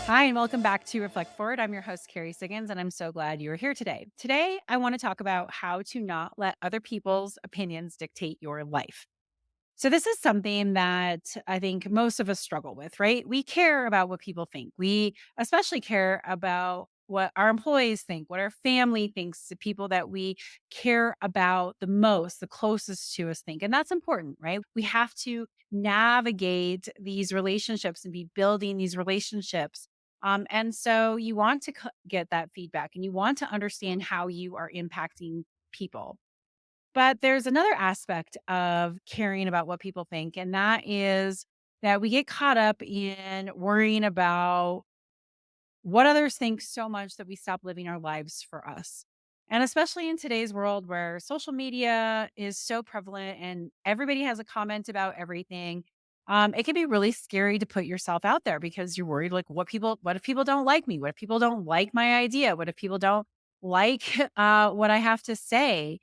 Hi, and welcome back to Reflect Forward. I'm your host, Carrie Siggins, and I'm so glad you are here today. Today, I want to talk about how to not let other people's opinions dictate your life. So, this is something that I think most of us struggle with, right? We care about what people think. We especially care about what our employees think, what our family thinks, the people that we care about the most, the closest to us think. And that's important, right? We have to navigate these relationships and be building these relationships. And so you want to get that feedback and you want to understand how you are impacting people. But there's another aspect of caring about what people think, and that is that we get caught up in worrying about what others think so much that we stop living our lives for us. And especially in today's world where social media is so prevalent and everybody has a comment about everything, it can be really scary to put yourself out there because you're worried like what if people don't like me? What if people don't like my idea? What if people don't like what I have to say?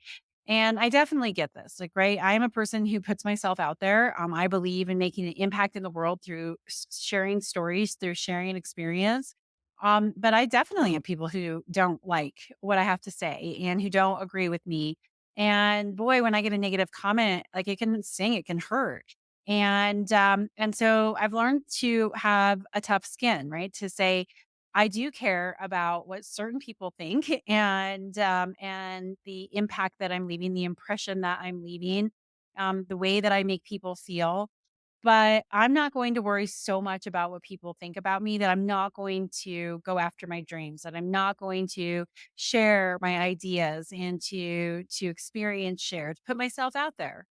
And I definitely get this. Like, right, I am a person who puts myself out there. I believe in making an impact in the world through sharing stories, through sharing experience. But I definitely have people who don't like what I have to say and who don't agree with me. And boy, when I get a negative comment, like it can sting, it can hurt. And so I've learned to have a tough skin, right? To say, I do care about what certain people think and the impact that I'm leaving, the impression that I'm leaving, the way that I make people feel. But I'm not going to worry so much about what people think about me that I'm not going to go after my dreams, that I'm not going to share my ideas and to experience share, to put myself out there.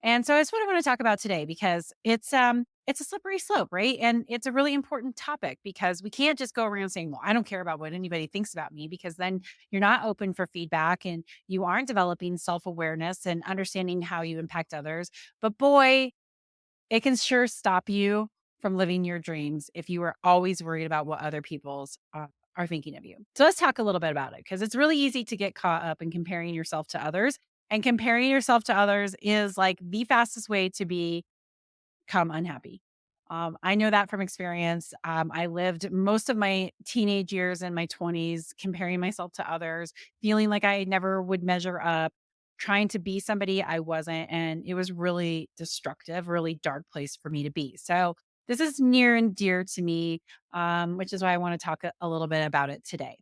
And so it's what I want to talk about today because it's a slippery slope, right? And it's a really important topic because we can't just go around saying, well, I don't care about what anybody thinks about me because then you're not open for feedback and you aren't developing self-awareness and understanding how you impact others. But boy, it can sure stop you from living your dreams if you are always worried about what other people's are thinking of you. So let's talk a little bit about it because it's really easy to get caught up in comparing yourself to others. And comparing yourself to others is like the fastest way to become unhappy. I know that from experience. I lived most of my teenage years and my 20s comparing myself to others, feeling like I never would measure up, trying to be somebody I wasn't. And it was really destructive, really dark place for me to be. So, this is near and dear to me, which is why I want to talk a little bit about it today.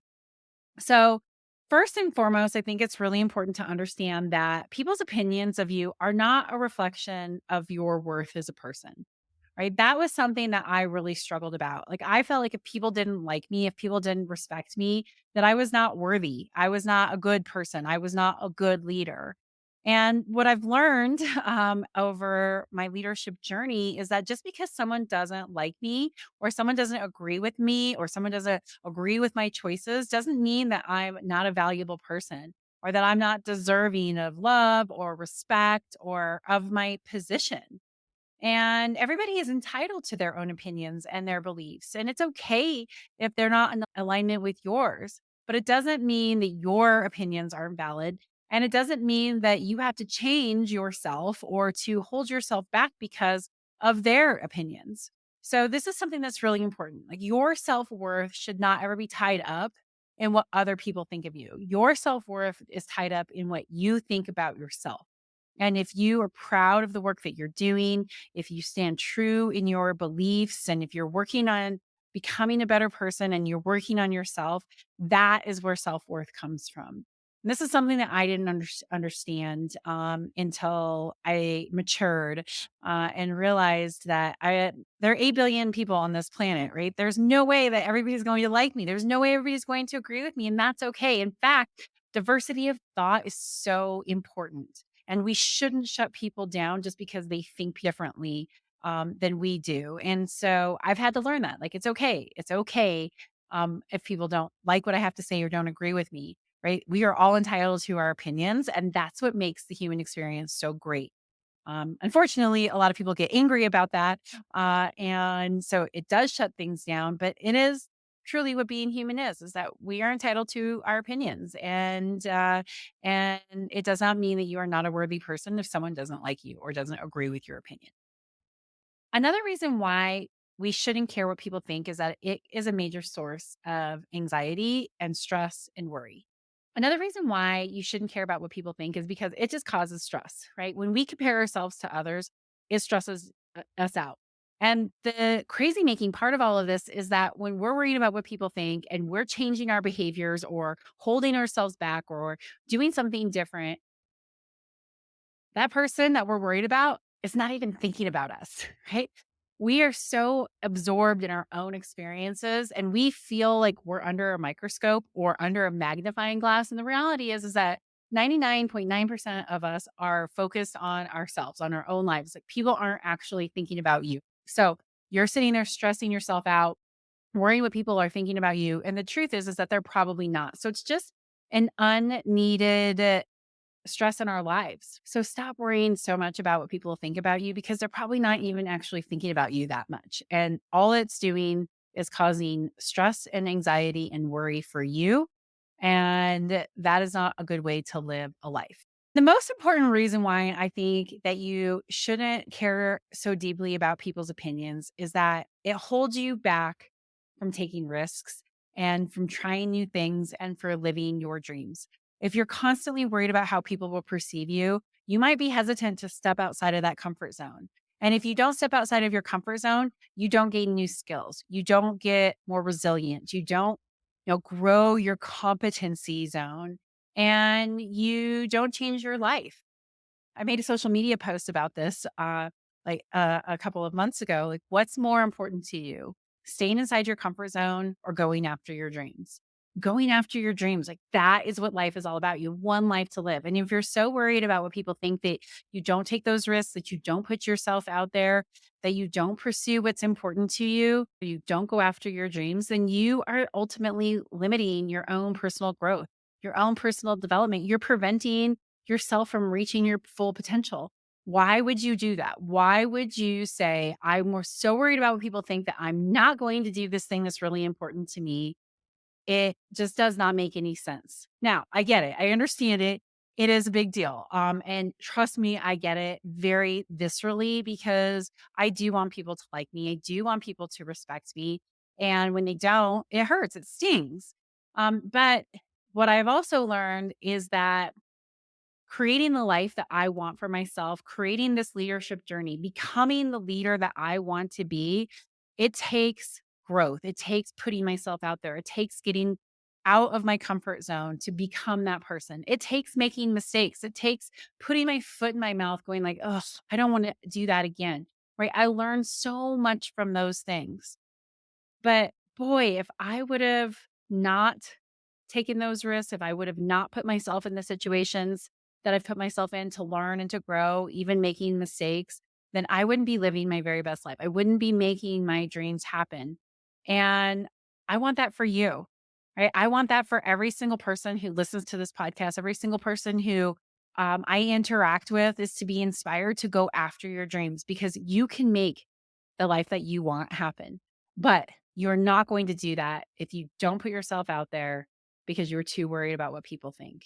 So, first and foremost, I think it's really important to understand that people's opinions of you are not a reflection of your worth as a person. Right? That was something that I really struggled about. Like, I felt like if people didn't like me, if people didn't respect me, that I was not worthy. I was not a good person. I was not a good leader. And what I've learned over my leadership journey is that just because someone doesn't like me, or someone doesn't agree with me, or someone doesn't agree with my choices, doesn't mean that I'm not a valuable person or that I'm not deserving of love or respect or of my position. And everybody is entitled to their own opinions and their beliefs. And it's okay if they're not in alignment with yours, but it doesn't mean that your opinions aren't valid. And it doesn't mean that you have to change yourself or to hold yourself back because of their opinions. So, this is something that's really important. Like, your self worth should not ever be tied up in what other people think of you. Your self worth is tied up in what you think about yourself. And if you are proud of the work that you're doing, if you stand true in your beliefs, and if you're working on becoming a better person and you're working on yourself, that is where self worth comes from. And this is something that I didn't understand until I matured and realized that there are 8 billion people on this planet, right? There's no way that everybody's going to like me. There's no way everybody's going to agree with me. And that's okay. In fact, diversity of thought is so important. And we shouldn't shut people down just because they think differently than we do. And so I've had to learn that. Like, it's okay. It's okay if people don't like what I have to say or don't agree with me, right? We are all entitled to our opinions. And that's what makes the human experience so great. Unfortunately, a lot of people get angry about that. And so it does shut things down, but it is truly what being human is that we are entitled to our opinions. And it does not mean that you are not a worthy person if someone doesn't like you or doesn't agree with your opinion. Another reason why we shouldn't care what people think is that it is a major source of anxiety and stress and worry. Another reason why you shouldn't care about what people think is because it just causes stress, right? When we compare ourselves to others, it stresses us out. And the crazy making part of all of this is that when we're worried about what people think and we're changing our behaviors or holding ourselves back or doing something different, that person that we're worried about is not even thinking about us, right? We are so absorbed in our own experiences and we feel like we're under a microscope or under a magnifying glass. And the reality is that 99.9% of us are focused on ourselves, on our own lives. Like people aren't actually thinking about you. So you're sitting there stressing yourself out, worrying what people are thinking about you. And the truth is that they're probably not. So it's just an unneeded stress in our lives. So stop worrying so much about what people think about you because they're probably not even actually thinking about you that much. And all it's doing is causing stress and anxiety and worry for you. And that is not a good way to live a life. The most important reason why I think that you shouldn't care so deeply about people's opinions is that it holds you back from taking risks and from trying new things and for living your dreams. If you're constantly worried about how people will perceive you, you might be hesitant to step outside of that comfort zone. And if you don't step outside of your comfort zone, you don't gain new skills. You don't get more resilient. You don't, grow your competency zone and you don't change your life. I made a social media post about this a couple of months ago. Like, what's more important to you? Staying inside your comfort zone or going after your dreams? Going after your dreams, like that is what life is all about. You have one life to live. And if you're so worried about what people think that you don't take those risks, that you don't put yourself out there, that you don't pursue what's important to you, you don't go after your dreams, then you are ultimately limiting your own personal growth, your own personal development. You're preventing yourself from reaching your full potential. Why would you do that? Why would you say, I'm more so worried about what people think that I'm not going to do this thing that's really important to me? It just does not make any sense. Now, I get it. I understand it. It is a big deal. And trust me, I get it very viscerally because I do want people to like me. I do want people to respect me. And when they don't, it hurts. It stings. But what I've also learned is that creating the life that I want for myself, creating this leadership journey, becoming the leader that I want to be, it takes growth. It takes putting myself out there. It takes getting out of my comfort zone to become that person. It takes making mistakes. It takes putting my foot in my mouth, going like, "Oh, I don't want to do that again." Right? I learned so much from those things. But boy, if I would have not taken those risks, if I would have not put myself in the situations that I've put myself in to learn and to grow, even making mistakes, then I wouldn't be living my very best life. I wouldn't be making my dreams happen. And I want that for you, right? I want that for every single person who listens to this podcast, every single person who I interact with is to be inspired to go after your dreams because you can make the life that you want happen. But you're not going to do that if you don't put yourself out there because you're too worried about what people think.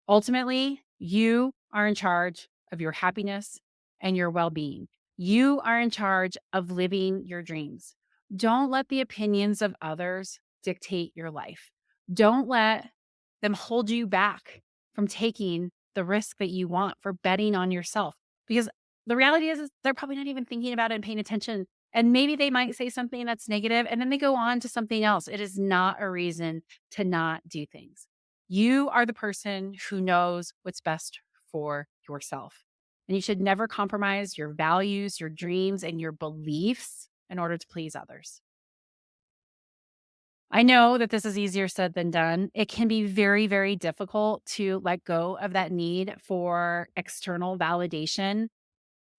Ultimately, you are in charge of your happiness and your well being. You are in charge of living your dreams. Don't let the opinions of others dictate your life. Don't let them hold you back from taking the risk that you want for betting on yourself. Because the reality is they're probably not even thinking about it and paying attention. And maybe they might say something that's negative and then they go on to something else. It is not a reason to not do things. You are the person who knows what's best for yourself. And you should never compromise your values, your dreams, and your beliefs in order to please others. I know that this is easier said than done. It can be very, very difficult to let go of that need for external validation.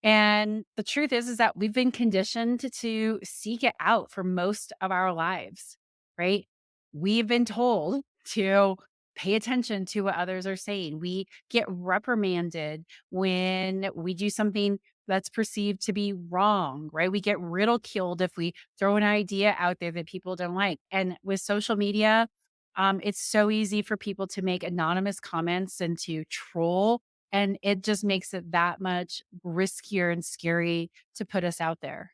And the truth is that we've been conditioned to seek it out for most of our lives, right? We've been told to pay attention to what others are saying. We get reprimanded when we do something that's perceived to be wrong, right? We get ridiculed if we throw an idea out there that people don't like. And with social media, it's so easy for people to make anonymous comments and to troll, and it just makes it that much riskier and scary to put us out there.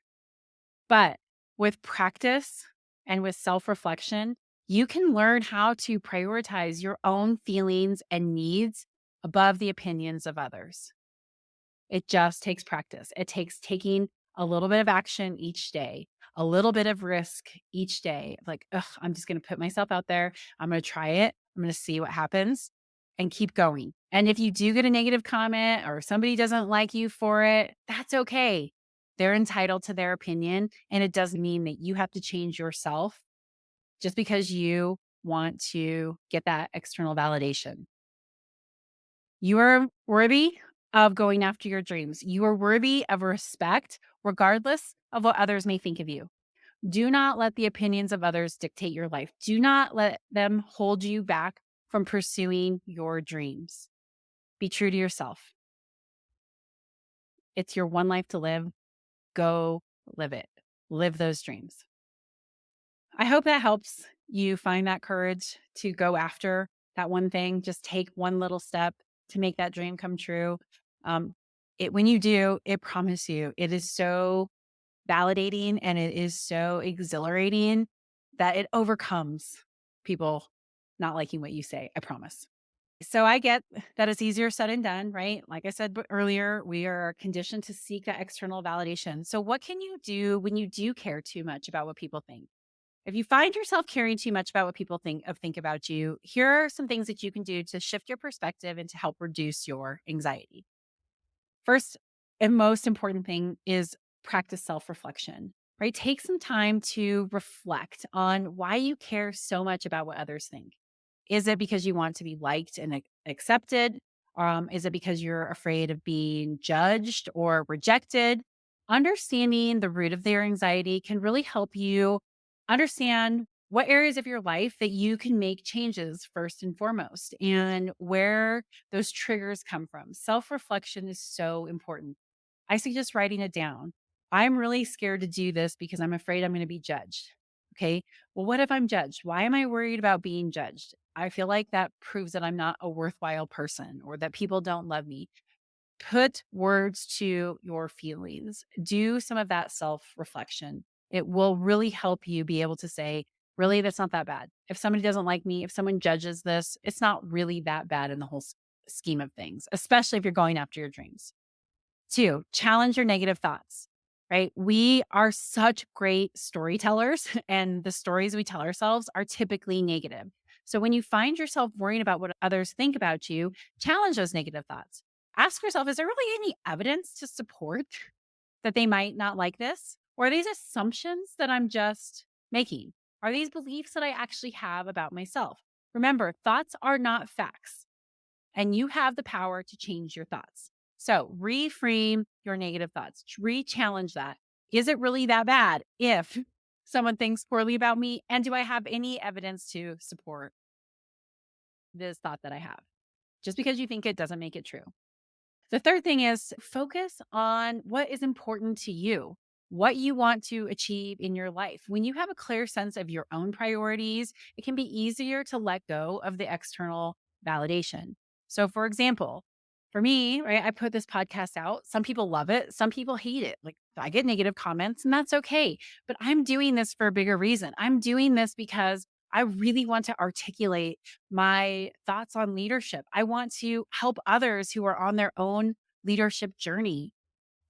But with practice and with self reflection, you can learn how to prioritize your own feelings and needs above the opinions of others. It just takes practice. It takes taking a little bit of action each day, a little bit of risk each day. Like, ugh, I'm just going to put myself out there. I'm going to try it. I'm going to see what happens and keep going. And if you do get a negative comment or somebody doesn't like you for it, that's okay. They're entitled to their opinion. And it doesn't mean that you have to change yourself just because you want to get that external validation. You are worthy of going after your dreams. You are worthy of respect, regardless of what others may think of you. Do not let the opinions of others dictate your life. Do not let them hold you back from pursuing your dreams. Be true to yourself. It's your one life to live. Go live it. Live those dreams. I hope that helps you find that courage to go after that one thing. Just take one little step to make that dream come true. Um, when you do, it promise you, it is so validating and it is so exhilarating that it overcomes people not liking what you say. I promise. So I get that it's easier said than done, right? Like I said earlier, we are conditioned to seek that external validation. So what can you do when you do care too much about what people think? If you find yourself caring too much about what people think about you, here are some things that you can do to shift your perspective and to help reduce your anxiety. First and most important thing is practice self-reflection, right? Take some time to reflect on why you care so much about what others think. Is it because you want to be liked and accepted? Is it because you're afraid of being judged or rejected? Understanding the root of their anxiety can really help you understand what areas of your life that you can make changes first and foremost, and where those triggers come from. Self reflection is so important. I suggest writing it down. I'm really scared to do this because I'm afraid I'm going to be judged. Okay. Well, what if I'm judged? Why am I worried about being judged? I feel like that proves that I'm not a worthwhile person or that people don't love me. Put words to your feelings. Do some of that self reflection. It will really help you be able to say, really, that's not that bad. If somebody doesn't like me, if someone judges this, it's not really that bad in the whole scheme of things, especially if you're going after your dreams. Two, challenge your negative thoughts, right? We are such great storytellers, and the stories we tell ourselves are typically negative. So when you find yourself worrying about what others think about you, challenge those negative thoughts. Ask yourself, is there really any evidence to support that they might not like this? Or are these assumptions that I'm just making? Are these beliefs that I actually have about myself? Remember, thoughts are not facts, and you have the power to change your thoughts. So reframe your negative thoughts, re-challenge that. Is it really that bad if someone thinks poorly about me? And do I have any evidence to support this thought that I have? Just because you think it doesn't make it true. The third thing is focus on what is important to you, what you want to achieve in your life. When you have a clear sense of your own priorities, it can be easier to let go of the external validation. So, for example, for me, right, I put this podcast out. Some people love it, some people hate it. Like, I get negative comments, and that's okay. But I'm doing this for a bigger reason. I'm doing this because I really want to articulate my thoughts on leadership. I want to help others who are on their own leadership journey.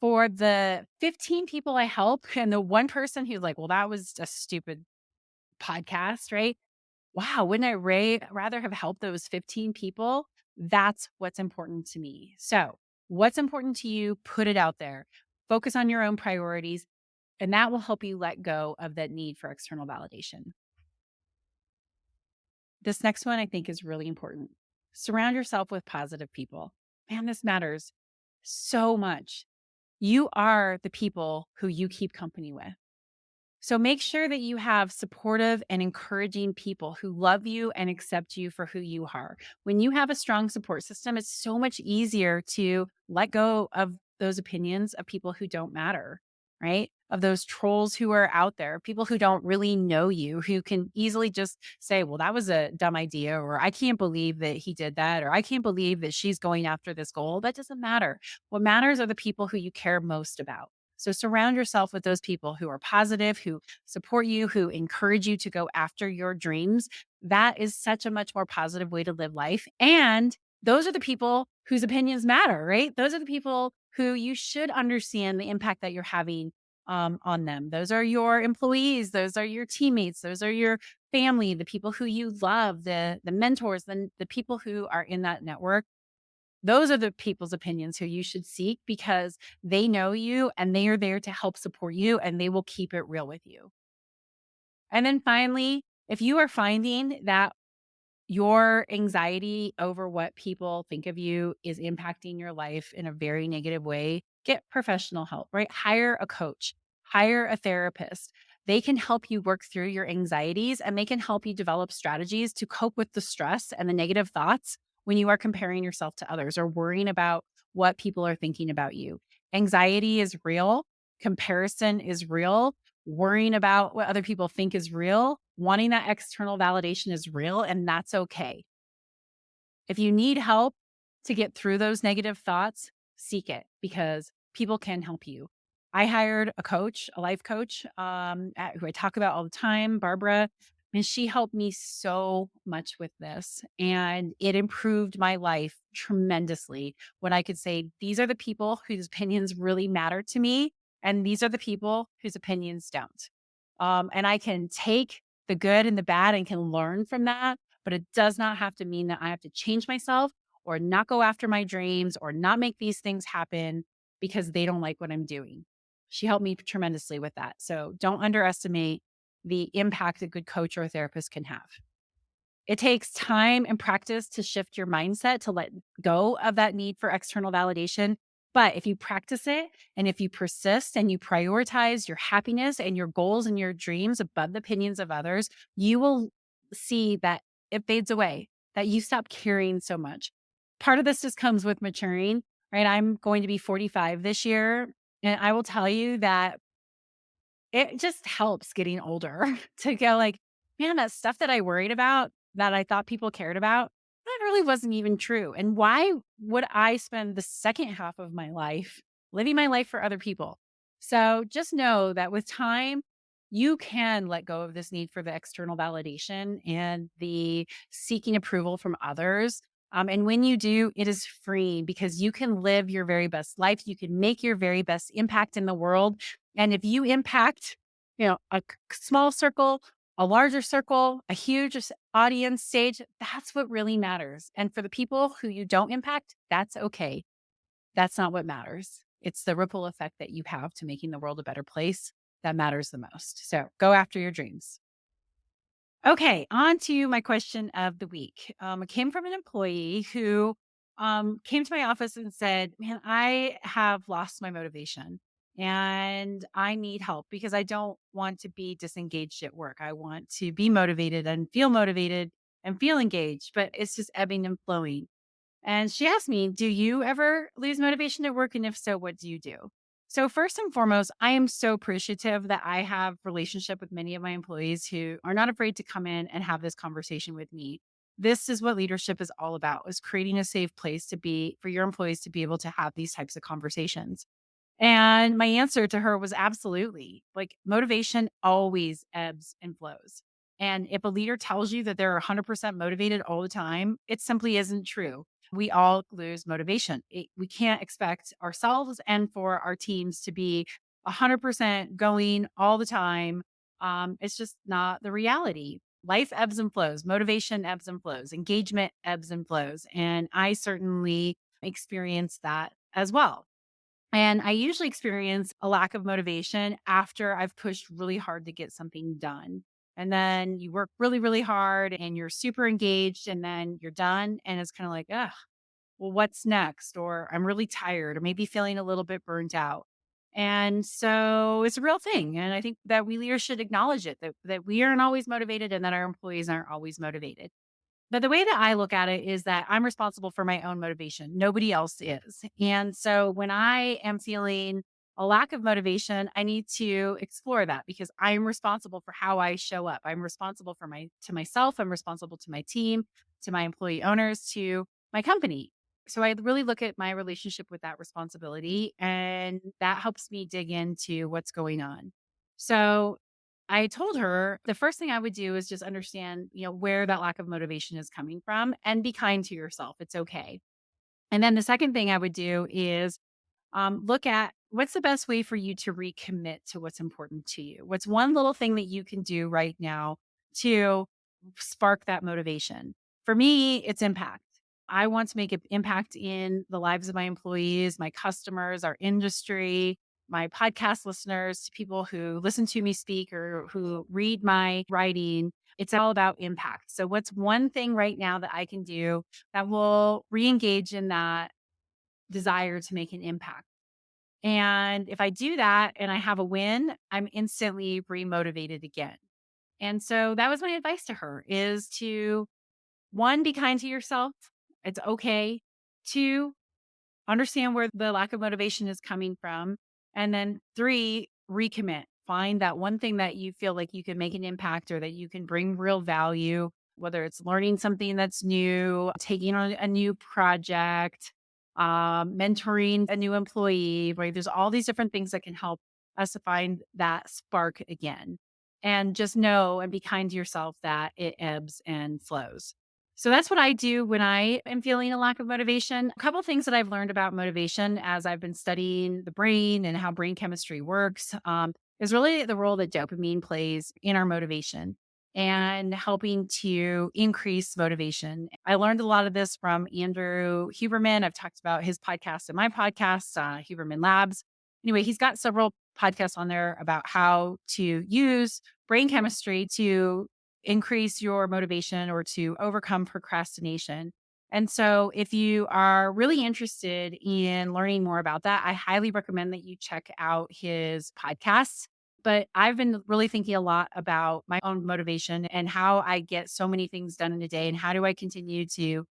For the 15 people I help, and the one person who's like, well, that was a stupid podcast, right? Wow, wouldn't I rather have helped those 15 people? That's what's important to me. So, what's important to you? Put it out there. Focus on your own priorities, and that will help you let go of that need for external validation. This next one I think is really important. Surround yourself with positive people. Man, this matters so much. You are the people who you keep company with. So make sure that you have supportive and encouraging people who love you and accept you for who you are. When you have a strong support system, it's so much easier to let go of those opinions of people who don't matter, right? Of those trolls who are out there, people who don't really know you, who can easily just say, well, that was a dumb idea, or I can't believe that he did that, or I can't believe that she's going after this goal. That doesn't matter. What matters are the people who you care most about. So surround yourself with those people who are positive, who support you, who encourage you to go after your dreams. That is such a much more positive way to live life. And those are the people whose opinions matter, right? Those are the people who you should understand the impact that you're having on them. Those are your employees, those are your teammates, those are your family, the people who you love, the mentors, the people who are in that network. Those are the people's opinions who you should seek because they know you and they are there to help support you and they will keep it real with you. And then finally, if you are finding that your anxiety over what people think of you is impacting your life in a very negative way, get professional help, right? Hire a coach, hire a therapist. They can help you work through your anxieties and they can help you develop strategies to cope with the stress and the negative thoughts when you are comparing yourself to others or worrying about what people are thinking about you. Anxiety is real, comparison is real, worrying about what other people think is real, wanting that external validation is real, and that's okay. If you need help to get through those negative thoughts, seek it because people can help you. I hired a coach, a life coach, who I talk about all the time, Barbara, and she helped me so much with this. And it improved my life tremendously when I could say, these are the people whose opinions really matter to me. And these are the people whose opinions don't. And I can take the good and the bad and can learn from that, but it does not have to mean that I have to change myself or not go after my dreams or not make these things happen because they don't like what I'm doing. She helped me tremendously with that. So don't underestimate the impact a good coach or a therapist can have. It takes time and practice to shift your mindset to let go of that need for external validation. But if you practice it and if you persist and you prioritize your happiness and your goals and your dreams above the opinions of others, you will see that it fades away, that you stop caring so much. Part of this just comes with maturing, right? I'm going to be 45 this year. And I will tell you that it just helps getting older to go like, man, that stuff that I worried about, that I thought people cared about, that really wasn't even true. And why would I spend the second half of my life living my life for other people? So just know that with time, you can let go of this need for the external validation and the seeking approval from others. And when you do, it is free because you can live your very best life. You can make your very best impact in the world and if you impact, small circle, a larger circle, a huge audience stage, that's what really matters. And for the people who you don't impact, that's okay. That's not what matters. It's the ripple effect that you have to making the world a better place that matters the most. So go after your dreams. Okay, on to my question of the week. It came from an employee who came to my office and said, man, I have lost my motivation and I need help because I don't want to be disengaged at work. I want to be motivated and feel engaged, but it's just ebbing and flowing. And she asked me, do you ever lose motivation at work? And if so, what do you do? So first and foremost, I am so appreciative that I have relationship with many of my employees who are not afraid to come in and have this conversation with me. This is what leadership is all about, is creating a safe place to be for your employees to be able to have these types of conversations. And my answer to her was absolutely. Like motivation always ebbs and flows. And if a leader tells you that they're 100% motivated all the time, it simply isn't true. We all lose motivation. We can't expect ourselves and for our teams to be 100% going all the time. It's just not the reality. Life ebbs and flows, motivation ebbs and flows, engagement ebbs and flows. And I certainly experienced that as well. And I usually experience a lack of motivation after I've pushed really hard to get something done. And then you work really, really hard and you're super engaged and then you're done. And it's kind of like, ugh, well, what's next? Or I'm really tired or maybe feeling a little bit burnt out. And so it's a real thing. And I think that we leaders should acknowledge it that we aren't always motivated and that our employees aren't always motivated. But the way that I look at it is that I'm responsible for my own motivation. Nobody else is. And so when I am feeling a lack of motivation, I need to explore that because I'm responsible for how I show up. I'm responsible for myself, I'm responsible to my team, to my employee owners, to my company. So I really look at my relationship with that responsibility, and that helps me dig into what's going on. So I told her the first thing I would do is just understand, where that lack of motivation is coming from and be kind to yourself. It's okay. And then the second thing I would do is look at what's the best way for you to recommit to what's important to you. What's one little thing that you can do right now to spark that motivation? For me, it's impact. I want to make an impact in the lives of my employees, my customers, our industry, my podcast listeners, to people who listen to me speak or who read my writing. It's all about impact. So, what's one thing right now that I can do that will re engage in that desire to make an impact? And if I do that and I have a win, I'm instantly remotivated again. And so that was my advice to her is to one, be kind to yourself. It's okay. Two, understand where the lack of motivation is coming from. And then three, recommit. Find that one thing that you feel like you can make an impact or that you can bring real value, whether it's learning something that's new, taking on a new project, mentoring a new employee, right? There's all these different things that can help us to find that spark again. And just know and be kind to yourself that it ebbs and flows. So that's what I do when I am feeling a lack of motivation. A couple things that I've learned about motivation as I've been studying the brain and how brain chemistry works is really the role that dopamine plays in our motivation and helping to increase motivation. I learned a lot of this from Andrew Huberman. I've talked about his podcast and my podcast, Huberman Labs. Anyway, he's got several podcasts on there about how to use brain chemistry to increase your motivation or to overcome procrastination. And so, if you are really interested in learning more about that, I highly recommend that you check out his podcasts. But I've been really thinking a lot about my own motivation and how I get so many things done in a day and how do I continue to,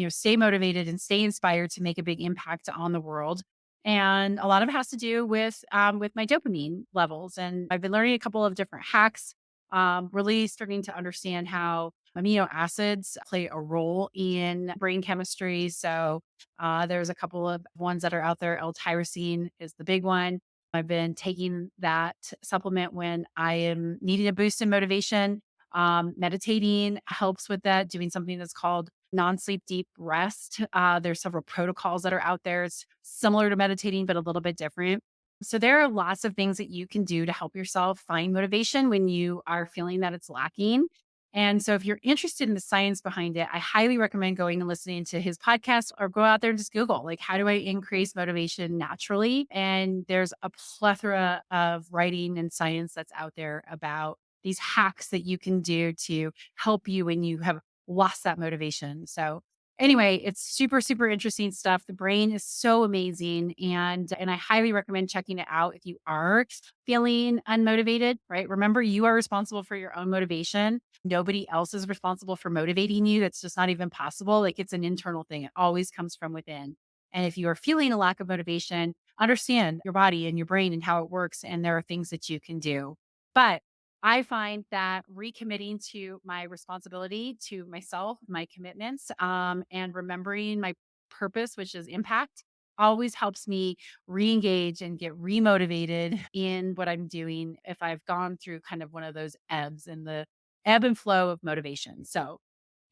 stay motivated and stay inspired to make a big impact on the world. And a lot of it has to do with my dopamine levels. And I've been learning a couple of different hacks, really starting to understand how amino acids play a role in brain chemistry. So there's a couple of ones that are out there. L-tyrosine is the big one. I've been taking that supplement when I am needing a boost in motivation. Meditating helps with that, doing something that's called non sleep deep rest. There's several protocols that are out there. It's similar to meditating, but a little bit different. So there are lots of things that you can do to help yourself find motivation when you are feeling that it's lacking. And so if you're interested in the science behind it, I highly recommend going and listening to his podcast or go out there and just Google, like, how do I increase motivation naturally? And there's a plethora of writing and science that's out there about these hacks that you can do to help you when you have lost that motivation. So anyway, it's super, super interesting stuff. The brain is so amazing, and I highly recommend checking it out if you are feeling unmotivated, right? Remember, you are responsible for your own motivation. Nobody else is responsible for motivating you. That's just not even possible. Like, it's an internal thing. It always comes from within. And if you are feeling a lack of motivation, understand your body and your brain and how it works, and there are things that you can do. But I find that recommitting to my responsibility to myself, my commitments, and remembering my purpose, which is impact, always helps me re-engage and get remotivated in what I'm doing if I've gone through kind of one of those ebbs and the ebb and flow of motivation. So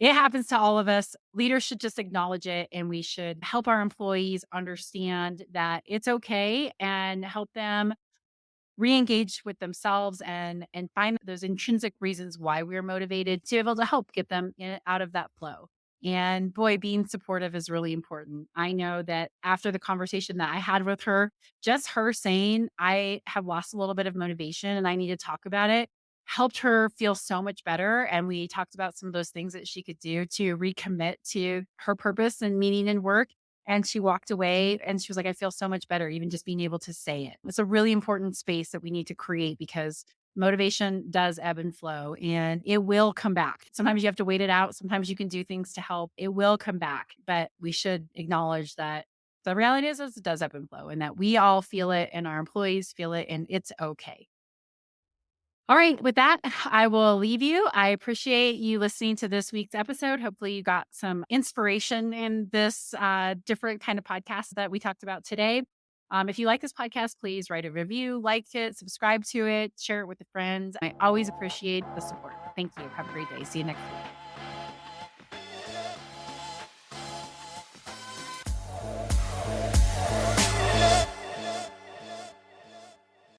it happens to all of us. Leaders should just acknowledge it, and we should help our employees understand that it's okay and help them re-engage with themselves and find those intrinsic reasons why we're motivated to be able to help get them out of that flow. And boy, being supportive is really important. I know that after the conversation that I had with her, just her saying I have lost a little bit of motivation and I need to talk about it helped her feel so much better. And we talked about some of those things that she could do to recommit to her purpose and meaning in work, and she walked away and she was like, I feel so much better, even just being able to say it. It's a really important space that we need to create because motivation does ebb and flow and it will come back. Sometimes you have to wait it out. Sometimes you can do things to help. It will come back, but we should acknowledge that the reality is it does ebb and flow and that we all feel it and our employees feel it and it's okay. All right, with that, I will leave you. I appreciate you listening to this week's episode. Hopefully, you got some inspiration in this different kind of podcast that we talked about today. If you like this podcast, please write a review, like it, subscribe to it, share it with a friend. I always appreciate the support. Thank you. Have a great day. See you next week.